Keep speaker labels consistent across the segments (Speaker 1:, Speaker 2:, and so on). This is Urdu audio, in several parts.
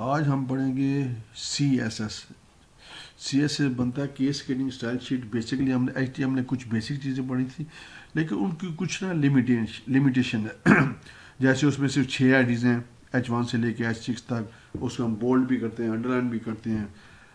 Speaker 1: آج ہم پڑھیں گے C S S. C S S بنتا ہے cascading style sheet. Basically ہم نے کچھ بیسک چیزیں پڑھی تھی لیکن ان کی کچھ نا لمیٹیشن ہے. جیسے اس میں صرف 6 آئی ڈیز ہیں H1 سے لے کے H6 تک. اس کو ہم بولڈ بھی کرتے ہیں, انڈر لائن بھی کرتے ہیں,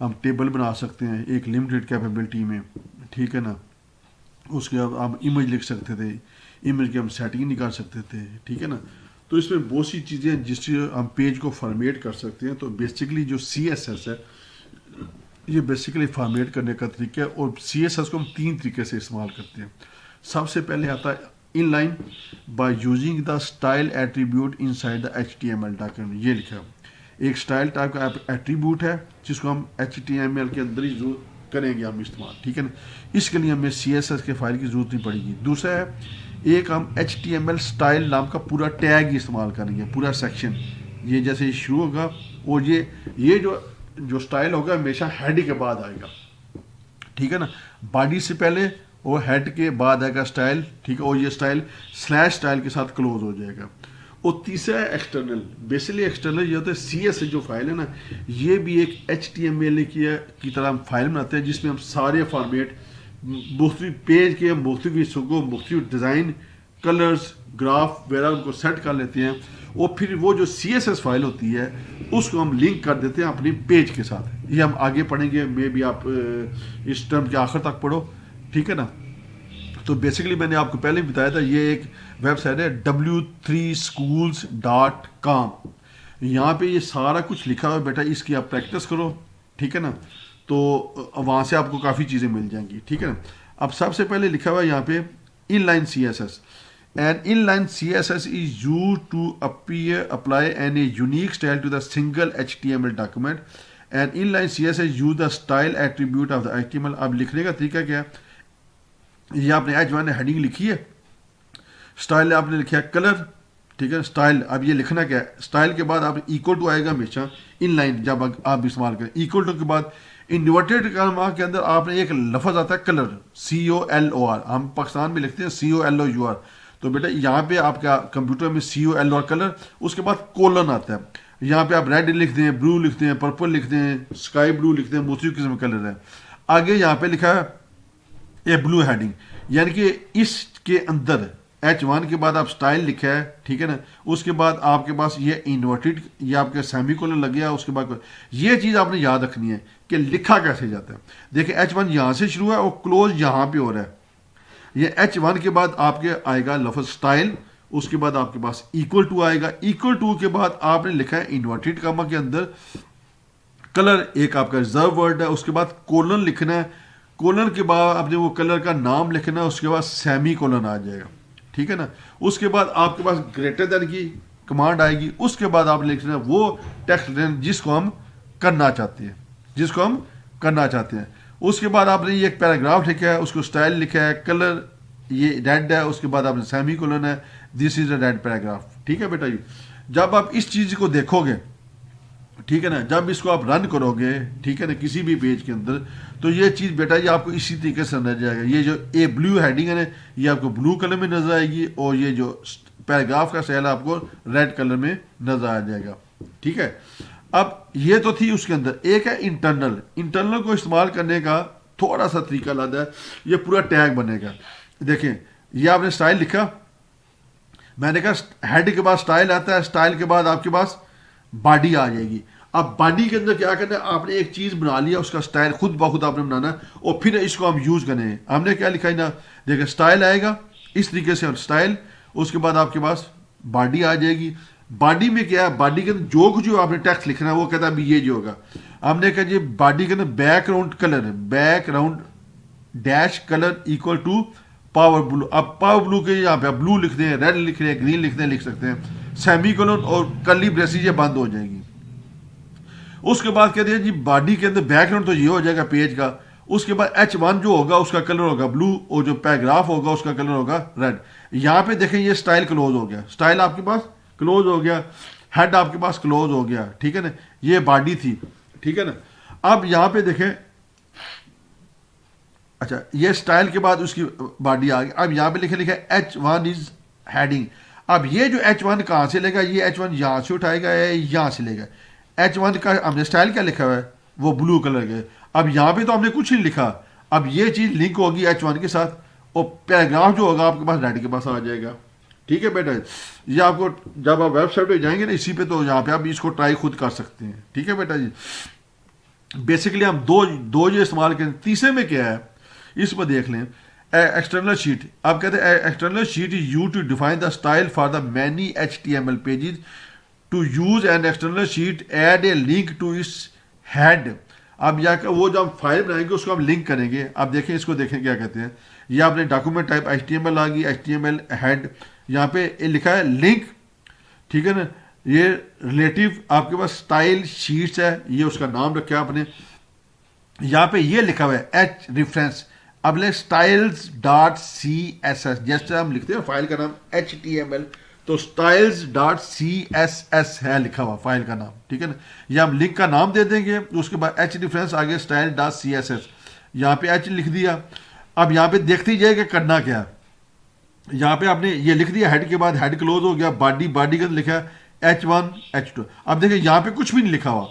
Speaker 1: ہم ٹیبل بنا سکتے ہیں ایک لمیٹیڈ کیپیبلٹی میں, ٹھیک ہے نا. اس کے بعد ہم امیج لکھ سکتے تھے, امیج کی ہم سیٹنگ نہیں کر سکتے تھے, ٹھیک ہے نا. تو اس میں بہت سی چیزیں ہیں جس سے ہم پیج کو فارمیٹ کر سکتے ہیں. تو بیسکلی جو سی ایس ایس ہے یہ بیسکلی فارمیٹ کرنے کا طریقہ ہے, اور سی ایس ایس کو ہم 3 طریقے سے استعمال کرتے ہیں. سب سے پہلے آتا ہے in line by using the style attribute in side the HTML document. یہ لکھا ہے ایک اسٹائل ٹائپ کا ایٹریبیوٹ ہے جس کو ہم HTML کے اندر ہی ضرور کریں گے ہم استعمال, ٹھیک ہے نا. اس کے لیے ہمیں سی ایس ایس کے فائل کی ضرورت نہیں پڑے گی. دوسرا ہے ایک ہم HTML اسٹائل نام کا پورا ٹیگ ہی استعمال کریں گے, پورا سیکشن. یہ جیسے یہ شروع ہوگا اور یہ جو اسٹائل ہوگا ہمیشہ ہیڈ کے بعد آئے گا, ٹھیک ہے نا. باڈی سے پہلے اور ہیڈ کے بعد آئے گا اسٹائل, ٹھیک ہے. اور یہ اسٹائل سلیش اسٹائل کے ساتھ کلوز ہو جائے گا. اور تیسرا ہے ایکسٹرنل. بیسکلی ایکسٹرنل یہ ہوتا ہے سی ایس جو فائل ہے نا, یہ بھی ایک HTML کی طرح ہم فائل بناتے ہیں جس میں ہم سارے فارمیٹ مختلف پیج کے مختلف حصوں کو مختلف ڈیزائن, کلرز, گراف وغیرہ ان کو سیٹ کر لیتے ہیں. اور پھر وہ جو سی ایس ایس فائل ہوتی ہے اس کو ہم لنک کر دیتے ہیں اپنی پیج کے ساتھ. یہ ہم آگے پڑھیں گے, میں بھی آپ اس ٹرم کے آخر تک پڑھو, ٹھیک ہے نا. تو بیسکلی میں نے آپ کو پہلے بھی بتایا تھا یہ ایک ویب سائٹ ہے w3schools.com. یہاں پہ یہ سارا کچھ لکھا ہوا ہے بیٹا, اس کی آپ پریکٹس کرو, ٹھیک ہے نا. تو وہاں سے آپ کو کافی چیزیں مل جائیں گی, ٹھیک ہے نا. اب سب سے پہلے لکھا ہوا ہے یہاں پہ inline C S S. And inline CSS is used to apply any unique style to the single HTML document. And inline CSS use the style attribute of the HTML. اب لکھنے کا طریقہ کیا ہے, یہ آپ نے H1 نے ہیڈنگ لکھی ہے, اسٹائل آپ نے لکھا ہے کلر, ٹھیک ہے. اسٹائل اب یہ لکھنا کیا ہے, اسٹائل کے بعد آپ ایکول ٹو آئے گا ہمیشہ ان لائن جب آپ استعمال کریں. ایکول ٹو کے بعد انورٹیڈ کامہ کے اندر آپ نے ایک لفظ آتا ہے کلر, COLOR. ہم پاکستان میں لکھتے ہیں COLOUR. تو بیٹا یہاں پہ آپ کا کمپیوٹر میں COLOR کلر, اس کے بعد کولن آتا ہے. یہاں پہ آپ ریڈ لکھتے ہیں, بلو لکھتے ہیں, پرپل لکھتے ہیں, اسکائی بلو لکھتے ہیں, مختلف قسم کے کلر ہیں. آگے یہاں پہ لکھا ہے یہ بلو ہیڈنگ, یعنی کہ اس کے اندر H1 کے بعد آپ اسٹائل لکھا ہے, ٹھیک ہے نا. اس کے بعد آپ کے پاس یہ انورٹیڈ, یہ آپ کا سیمی کولن لگ گیا. اس کے بعد یہ چیز آپ نے یاد رکھنی ہے کہ لکھا کیسے جاتا ہے. دیکھیں H1 یہاں سے شروع ہے اور کلوز یہاں پہ ہو رہا ہے. یہ H1 کے بعد آپ کے آئے گا لفظ اسٹائل, اس کے بعد آپ کے پاس ایکول ٹو آئے گا. ایکول ٹو کے بعد آپ نے لکھا ہے انورٹیڈ کاما کے اندر کلر, ایک آپ کا ریزرو ورڈ ہے. اس کے بعد کولن لکھنا ہے, کولن کے بعد آپ نے وہ کلر کا نام لکھنا ہے. اس کے بعد سیمی کولن آ جائے گا, ٹھیک ہے نا. اس کے بعد آپ کے پاس گریٹر دین کی کمانڈ آئے گی. اس کے بعد آپ نے لکھنا ہے وہ ٹیکسٹ جس کو ہم کرنا چاہتے ہیں. اس کے بعد آپ نے یہ ایک پیراگراف لکھا ہے, اس کو اسٹائل لکھا ہے, کلر یہ ریڈ ہے. اس کے بعد آپ نے سیمی کولن ہے, دس از اے ریڈ پیراگراف, ٹھیک ہے بیٹا. جی جب آپ اس چیز کو دیکھو گے, ٹھیک ہے نا, جب اس کو آپ رن کرو گے, ٹھیک ہے نا, کسی بھی پیج کے اندر, تو یہ چیز بیٹا یہ آپ کو اسی طریقے سے نظر جائے گا. یہ جو اے بلو ہیڈنگ ہے نا, یہ آپ کو بلو کلر میں نظر آئے گی, اور یہ جو پیراگراف کا سیل آپ کو ریڈ کلر میں نظر آ جائے گا, ٹھیک ہے. اب یہ تو تھی اس کے اندر. ایک ہے انٹرنل کو استعمال کرنے کا تھوڑا سا طریقہ لاتا ہے. یہ پورا ٹیگ بنے گا. دیکھیں یہ آپ نے اسٹائل لکھا, میں نے کہا ہیڈ کے بعد اسٹائل آتا ہے, اسٹائل کے بعد آپ کے پاس باڈی آ جائے گی. اب باڈی کے اندر کیا کرنا ہے, آپ نے ایک چیز بنا لیا, اس کا اسٹائل خود بخود آپ نے بنانا ہے, اور پھر اس کو ہم یوز کریں. ہم نے کیا لکھا ہے نا, دیکھیں اسٹائل آئے گا اس طریقے سے, اسٹائل, اس کے بعد آپ کے پاس باڈی آ جائے گی. باڈی میں کیا ہے, باڈی کے اندر جو کچھ آپ نے ٹیکسٹ لکھنا ہے وہ کہتا ہے ابھی یہ جو ہوگا. ہم نے کہا جی باڈی کے اندر background colour, background dash colour equal to power blue. اب پاور بلو کے یہاں پہ بلو لکھ دیں, ریڈ لکھ رہے ہیں, گرین لکھ دیں, لکھ سکتے ہیں. سیمی کولن اور کرلی بریسز یہ بند ہو جائیں گی. اس کے بعد کہتے ہیں جی باڈی کے اندر بیک گراؤنڈ تو یہ ہو جائے گا پیج کا. اس کے بعد H1 جو ہوگا اس کا کلر ہوگا بلو, اور جو پیراگراف ہوگا اس کا کلر ہوگا ریڈ. یہاں پہ دیکھیں یہ اسٹائل کلوز ہو گیا, اسٹائل آپ کے پاس کلوز ہو گیا, ہیڈ آپ کے پاس کلوز ہو گیا, ٹھیک ہے نا. یہ باڈی تھی, ٹھیک ہے نا. اب یہاں پہ دیکھیں, اچھا یہ اسٹائل کے بعد اس کی باڈی آ گئی. اب یہاں پہ لکھا H1 از ہیڈنگ. اب یہ جو H1 کہاں سے لے گا, یہ H1 یہاں سے اٹھائے گا یا یہاں سے لے گا. H1 کا ہم نے اسٹائل کیا لکھا ہوا ہے وہ بلو کلر کے. اب یہاں پہ تو ہم نے کچھ نہیں لکھا, اب یہ چیز لنک ہوگی H1 کے ساتھ اور پیراگراف جو ہوگا آپ کے پاس ریڈ کے پاس آ جائے گا. ٹھیک ہے بیٹا, یہ آپ کو جب آپ ویب سائٹ پہ جائیں گے نا اسی پہ, تو یہاں پہ آپ اس کو ٹرائی خود کر سکتے ہیں. ٹھیک ہے بیٹا جی, بیسکلی ہم دو جو استعمال کریں. تیسرے میں کیا ہے اس میں دیکھ لیں, ایکسٹرنل شیٹ. آپ کہتے ہیں external sheet is use to define the style for the many HTML pages. To use an external sheet add a link to its head. اب یا وہ جو ہم فائل بنائیں گے اس کو ہم لنک کریں گے. آپ دیکھیں اس کو دیکھیں کیا کہتے ہیں. یہ آپ نے ڈاکومنٹ ٹائپ HTML آ گئی, HTML ہیڈ, یہاں پہ لکھا ہے لنک. ٹھیک ہے نا, یہ ریلیٹیو آپ کے پاس اسٹائل شیٹس ہے, یہ اس کا نام رکھا ہے آپ نے. یہاں پہ یہ لکھا ہوا ہے ایچ ریفرنس. اب لیں اسٹائلز ڈاٹ CSS, جیسے ہم لکھتے ہیں فائل کا نام HTML, تو اسٹائلز ڈاٹ CSS ہے لکھا ہوا فائل کا نام. ٹھیک ہے نا, یہ ہم لنک کا نام دے دیں گے, اس کے بعد ایچ ریفرنس آگے اسٹائل ڈاٹ CSS, یہاں پہ ایچ لکھ دیا. اب یہاں پہ دیکھتے جائے کہ کرنا کیا. یہاں پہ آپ نے یہ لکھ دیا ہیڈ کے بعد, ہیڈ کلوز ہو گیا. باڈی کا لکھا H1 H2. اب دیکھیں یہاں پہ کچھ بھی نہیں لکھا ہوا.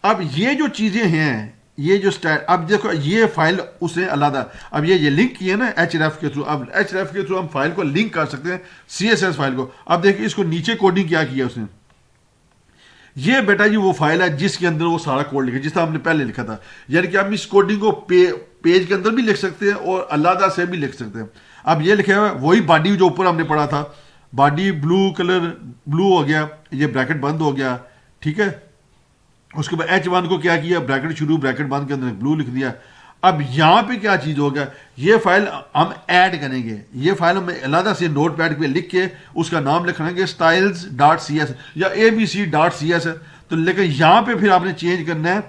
Speaker 1: اب یہ جو چیزیں ہیں, یہ جو اسٹائل, اب دیکھو یہ فائل اس نے علیحدہ, اب یہ لنک کیے نا href کے تھرو. اب href کے تھرو ہم فائل کو لنک کر سکتے ہیں CSS فائل کو. اب دیکھیں اس کو نیچے کوڈنگ کیا کیا اس نے. یہ بیٹا جی وہ فائل ہے جس کے اندر وہ سارا کوڈ لکھا جس طرح ہم نے پہلے لکھا تھا. یعنی کہ ہم اس کوڈنگ کو پیج کے اندر بھی لکھ سکتے ہیں اور علیحدہ سے بھی لکھ سکتے ہیں. اب یہ لکھا ہوا ہے وہی باڈی جو اوپر ہم نے پڑھا تھا, باڈی بلو کلر, بلو ہو گیا, یہ بریکٹ بند ہو گیا. ٹھیک ہے, اس کے بعد H1 کو کیا بریکٹ شروع بریکٹ بند کے اندر بلو لکھ دیا. اب یہاں پہ کیا چیز ہوگا, یہ فائل ہم ایڈ کریں گے. یہ فائل ہم علیحدہ سے نوٹ پیڈ پہ لکھ کے اس کا نام لکھیں گے اسٹائلز ڈاٹ CSS یا ABC ڈاٹ CSS. تو لیکن یہاں پہ پھر آپ نے چینج کرنا ہے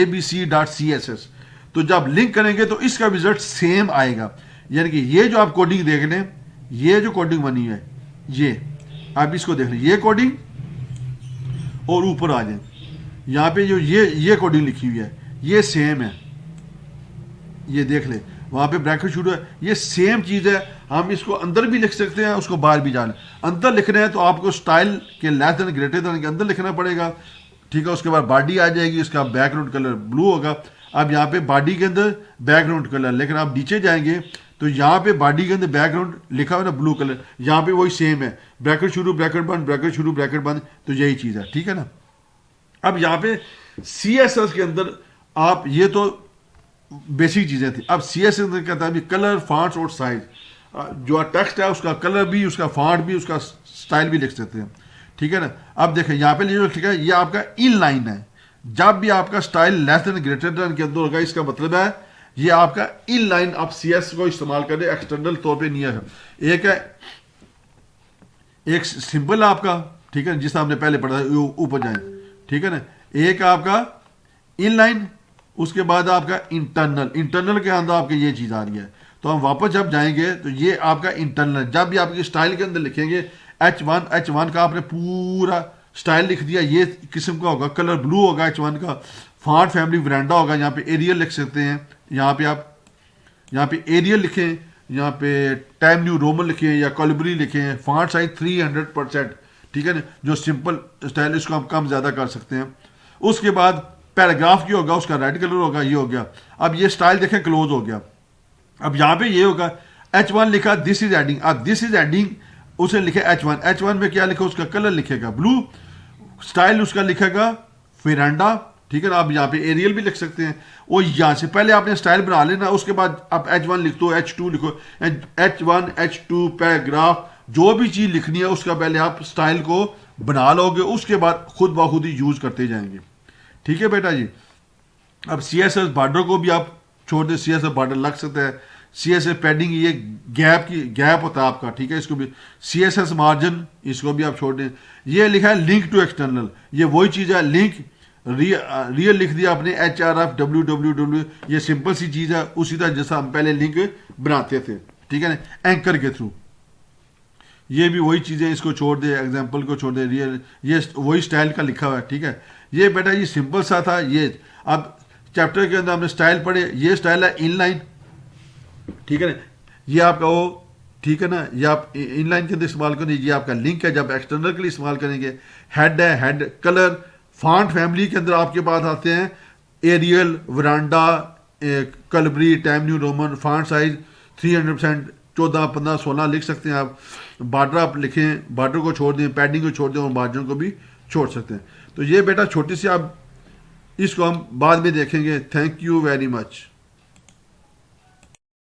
Speaker 1: ABC ڈاٹ CSS. تو جب لنک کریں گے تو اس کا رزلٹ سیم آئے گا. یعنی کہ یہ جو آپ کوڈنگ دیکھ لیں, یہ جو کوڈنگ بنی ہے, یہ آپ اس کو دیکھ لیں, یہ کوڈنگ, اور اوپر آ جائیں یہاں پہ جو یہ کوڈنگ لکھی ہوئی ہے یہ سیم ہے. یہ دیکھ لیں وہاں پہ بریکٹ شروع ہے, یہ سیم چیز ہے. ہم اس کو اندر بھی لکھ سکتے ہیں, اس کو باہر بھی جانا. اندر لکھنا ہے تو آپ کو اسٹائل کے لیس دین گریٹر دین کے اندر لکھنا پڑے گا. ٹھیک ہے, اس کے بعد باڈی آ جائے گی, اس کا بیک گراؤنڈ کلر بلو ہوگا. اب یہاں پہ باڈی کے اندر بیک گراؤنڈ کلر, لیکن آپ نیچے جائیں گے تو یہاں پہ باڈی کے اندر بیک گراؤنڈ لکھا ہوا نا بلو کلر, یہاں پہ وہی سیم ہے, بریکٹ شروع بریکٹ بند, بریکٹ شروع بریکٹ بند. تو یہی چیز ہے. ٹھیک ہے نا. اب یہاں پہ CSS کے اندر آپ, یہ تو بیسک چیزیں تھیں. اب CSS میں کہتا ہے کلر, فانٹس اور سائز. جو ٹیکسٹ ہے اس کا کلر بھی, اس کا فانٹ بھی, اس کا سٹائل بھی لکھ سکتے ہیں. ٹھیک ہے نا. اب دیکھیں یہاں پہ جو لکھا ہے یہ آپ کا ان لائن ہے. جب بھی آپ کا سٹائل لیس دین گریٹر دین کے اندر ہوگا, اس کا مطلب ہے یہ آپ کا ان لائن. آپ CSS کو استعمال کریں, ایکسٹرنل طور پہ نہیں ہے. ایک ہے ایک سمپل آپ کا, ٹھیک ہے, جس طرح ہم نے پہلے پڑھا تھا, اوپر جائیں. ٹھیک ہے نا. ایک آپ کا ان لائن, اس کے بعد آپ کا انٹرنل کے اندر آپ کی یہ چیز آ رہی ہے. تو ہم واپس جب جائیں گے تو یہ آپ کا انٹرنل, جب بھی آپ کی اسٹائل کے اندر لکھیں گے H1 کا آپ نے پورا اسٹائل لکھ دیا, یہ قسم کا ہوگا, کلر بلو ہوگا H1 کا, فانٹ فیملی ورانڈا ہوگا. یہاں پہ ایریل لکھ سکتے ہیں, یہاں پہ آپ یہاں پہ ایریل لکھیں, یہاں پہ ٹائم نیو رومن لکھیں یا کالبری لکھیں, فانٹ سائز 300%. ٹھیک ہے نا. جو سمپل اسٹائل اس کو ہم کم زیادہ کر سکتے ہیں. اس کے بعد پیراگراف جو ہوگا اس کا ریڈ کلر ہوگا, یہ ہو گیا. اب یہ اسٹائل دیکھیں کلوز ہو گیا. اب یہاں پہ یہ ہوگا H1 لکھا دس از ایڈنگ. اب دس از ایڈنگ اسے لکھے H1 میں کیا لکھا, اس کا کلر لکھے گا بلو, اسٹائل اس کا لکھے گا فرانڈا. ٹھیک ہے نا. آپ یہاں پہ ایریل بھی لکھ سکتے ہیں. اور یہاں سے پہلے آپ نے اسٹائل بنا لینا, اس کے بعد آپ H1 لکھ دو, H2 لکھو, H1 H2 پیراگراف, جو بھی چیز لکھنی ہے اس کا پہلے آپ اسٹائل کو بنا لو گے, اس کے بعد خود بخود ہی یوز کرتے جائیں گے. ٹھیک ہے بیٹا جی. اب CSS بارڈر کو بھی آپ چھوڑ دیں, CSS بارڈر لگ سکتا ہے. CSS پیڈنگ, یہ گیپ ہوتا ہے آپ کا. ٹھیک ہے, اس کو بھی CSS مارجن, اس کو بھی آپ چھوڑ دیں. یہ لکھا ہے لنک ٹو ایکسٹرنل, یہ وہی چیز ہے. لنک ریئل لکھ دیا آپ نے href www, یہ سمپل سی چیز ہے, اسی طرح جیسا ہم پہلے لنک بناتے تھے. ٹھیک ہے نا, اینکر کے تھرو. یہ بھی وہی چیزیں, اس کو چھوڑ دے, ایگزامپل کو چھوڑ دے. ریئل, یہ وہی اسٹائل کا لکھا ہوا ہے. ٹھیک ہے, یہ بیٹا یہ سمپل سا تھا. یہ اب چیپٹر کے اندر ہم نے اسٹائل پڑھے. یہ اسٹائل ہے ان لائن. ٹھیک ہے نا. یہ آپ کا وہ ٹھیک ہے نا. یہ آپ ان لائن کے اندر استعمال کریں, یہ آپ کا لنک ہے. جب ایکسٹرنل کے لیے استعمال کریں گے, ہیڈ ہے, ہیڈ کلر فانٹ فیملی کے اندر آپ کے پاس آتے ہیں ایریل, ورانڈا, Calibri, Time New Roman. Font size 300%, 14, 15, 16 لکھ سکتے ہیں آپ. بارڈر آپ لکھیں, بارڈر کو چھوڑ دیں, پیڈنگ کو چھوڑ دیں, اور مارجن کو بھی چھوڑ سکتے ہیں. تو یہ بیٹا چھوٹی سی, آپ اس کو ہم بعد میں دیکھیں گے. Thank you very much.